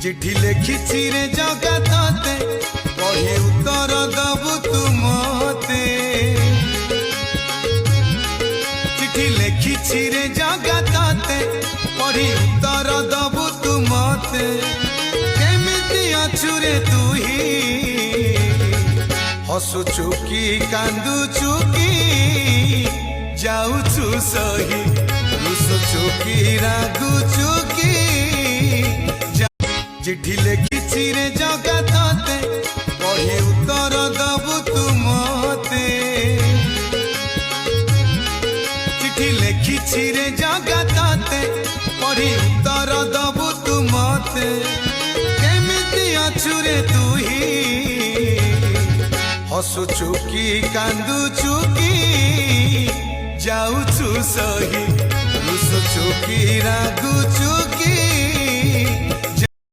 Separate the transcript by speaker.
Speaker 1: चिठी लिखिछि रे जगते पढ़ी उत्तर दबु तू मते। चिठी लिखिछि रे जगते पढ़ी उत्तर दबु तू मते। केमिति अछु रे तुही हसुचु की कांदुचु की जाऊछु सही रुसुचु की रागुचु की। चिठी लिखिछि रे जगते पढ़ी उत्तर दबु तू मते। चिठी लिखिछि रे जगते पढ़ी उत्तर दबु तू मते। केमिति अछु रे तुही हसुचु की कांदुचु की जाऊछु सही रुसुचु की रागुचु की।